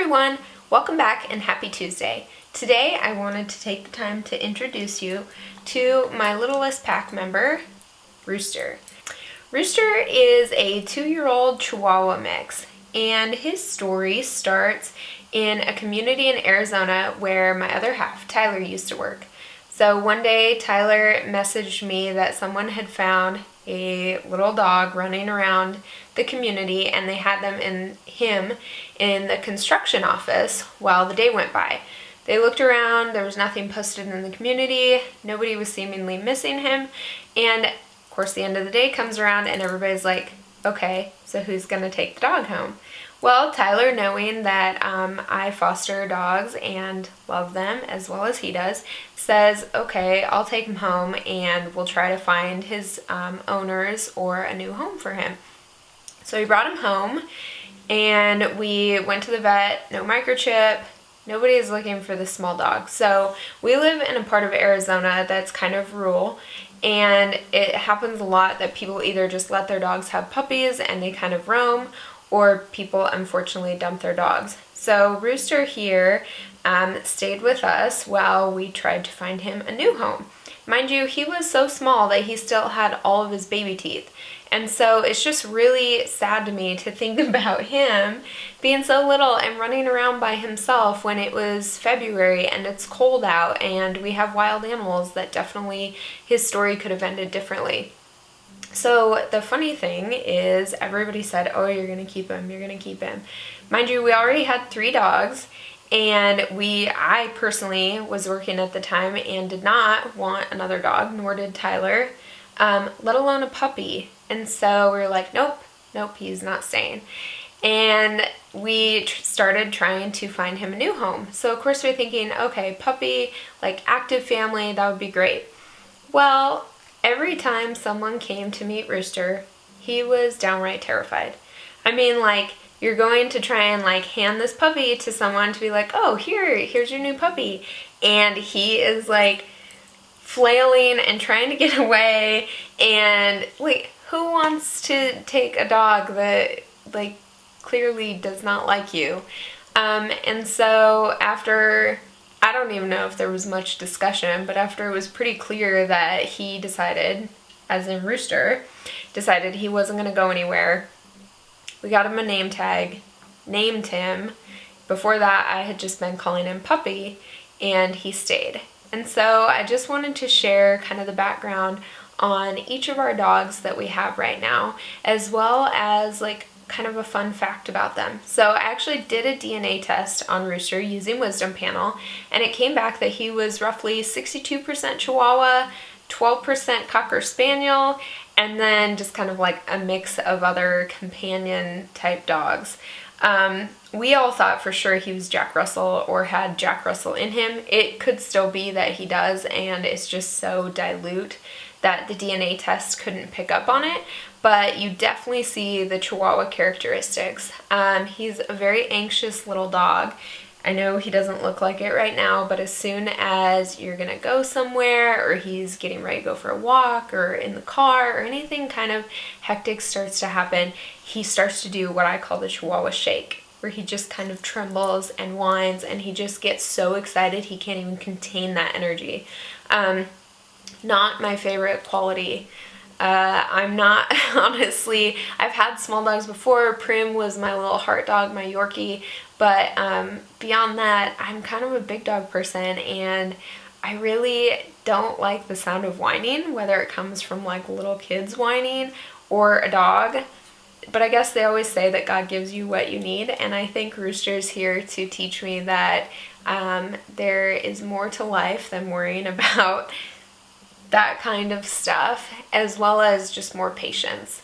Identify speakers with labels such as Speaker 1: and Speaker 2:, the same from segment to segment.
Speaker 1: everyone, welcome back and happy Tuesday. Today I wanted to take the time to introduce you to my littlest pack member, Rooster. Rooster is a 2-year-old chihuahua mix, and his story starts in a community in Arizona where my other half, Tyler, used to work. So one day Tyler messaged me that someone had found a little dog running around the community and they had him in the construction office while the day went by. They looked around, there was nothing posted in the community, nobody was seemingly missing him, and of course the end of the day comes around and everybody's like, okay, so who's gonna take the dog home? Well, Tyler, knowing that I foster dogs and love them as well as he does, says, okay, I'll take him home and we'll try to find his owners or a new home for him. So he brought him home and we went to the vet, no microchip, nobody is looking for this small dog. So we live in a part of Arizona that's kind of rural, and it happens a lot that people either just let their dogs have puppies and they kind of roam, or people unfortunately dump their dogs. So Rooster here stayed with us while we tried to find him a new home. Mind you, he was so small that he still had all of his baby teeth. And so it's just really sad to me to think about him being so little and running around by himself when it was February and it's cold out and we have wild animals that definitely his story could have ended differently. So the funny thing is everybody said, oh, you're going to keep him, you're going to keep him. Mind you, we already had 3 dogs, and I personally was working at the time and did not want another dog, nor did Tyler, let alone a puppy. And so we were like, nope, he's not staying. And we started trying to find him a new home. So of course we're thinking, okay, puppy, like active family, that would be great. Well, every time someone came to meet Rooster, he was downright terrified. I mean, like, you're going to try and like hand this puppy to someone to be like, oh, here's your new puppy. And he is like flailing and trying to get away. And like, who wants to take a dog that like clearly does not like you? And so after, I don't even know if there was much discussion, but after it was pretty clear that he decided, as in Rooster, decided he wasn't going to go anywhere, we got him a name tag, named him. Before that, I had just been calling him Puppy, and he stayed. And so I just wanted to share kind of the background on each of our dogs that we have right now, as well as like kind of a fun fact about them. So I actually did a DNA test on Rooster using Wisdom Panel, and it came back that he was roughly 62% Chihuahua, 12% Cocker Spaniel, and then just kind of like a mix of other companion type dogs. We all thought for sure he was Jack Russell or had Jack Russell in him. It could still be that he does, and it's just so dilute that the DNA test couldn't pick up on it, but you definitely see the Chihuahua characteristics. He's a very anxious little dog. I know he doesn't look like it right now, but as soon as you're gonna go somewhere or he's getting ready to go for a walk or in the car or anything kind of hectic starts to happen, he starts to do what I call the Chihuahua shake, where he just kind of trembles and whines and he just gets so excited he can't even contain that energy. Not my favorite quality. I'm not, honestly, I've had small dogs before. Prim was my little heart dog, my Yorkie, but beyond that, I'm kind of a big dog person, and I really don't like the sound of whining, whether it comes from like little kids whining or a dog. But I guess they always say that God gives you what you need, and I think Rooster's here to teach me that there is more to life than worrying about that kind of stuff, as well as just more patience.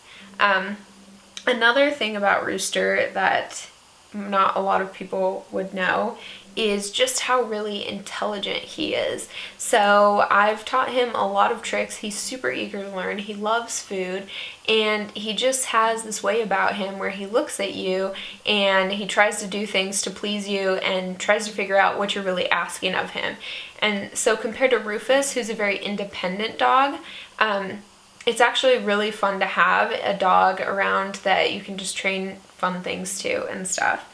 Speaker 1: Another thing about Rooster that not a lot of people would know is just how really intelligent he is. So I've taught him a lot of tricks. He's super eager to learn. He loves food, and he just has this way about him where he looks at you and he tries to do things to please you and tries to figure out what you're really asking of him. And so compared to Rufus, who's a very independent dog, it's actually really fun to have a dog around that you can just train fun things to and stuff.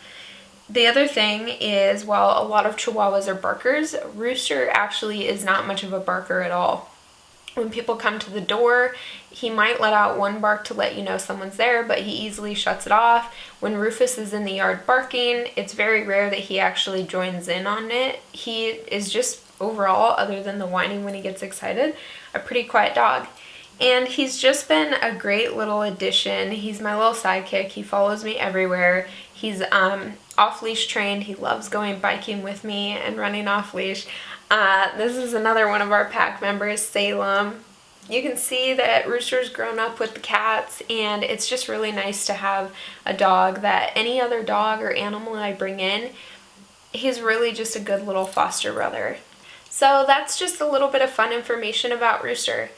Speaker 1: The other thing is, while a lot of Chihuahuas are barkers, Rooster actually is not much of a barker at all. When people come to the door, he might let out one bark to let you know someone's there, but he easily shuts it off. When Rufus is in the yard barking, it's very rare that he actually joins in on it. He is just overall, other than the whining when he gets excited, a pretty quiet dog. And he's just been a great little addition. He's my little sidekick. He follows me everywhere. He's off-leash trained. He loves going biking with me and running off-leash. This is another one of our pack members, Salem. You can see that Rooster's grown up with the cats, and it's just really nice to have a dog that any other dog or animal I bring in, he's really just a good little foster brother. So that's just a little bit of fun information about Rooster.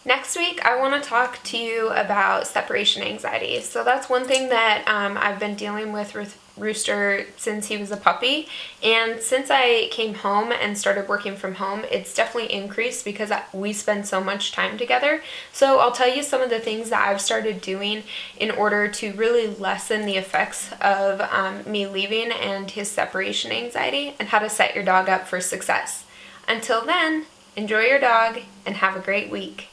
Speaker 1: Next week, I want to talk to you about separation anxiety. So that's one thing that I've been dealing with Rooster since he was a puppy. And since I came home and started working from home, it's definitely increased because we spend so much time together. So I'll tell you some of the things that I've started doing in order to really lessen the effects of me leaving and his separation anxiety, and how to set your dog up for success. Until then, enjoy your dog and have a great week.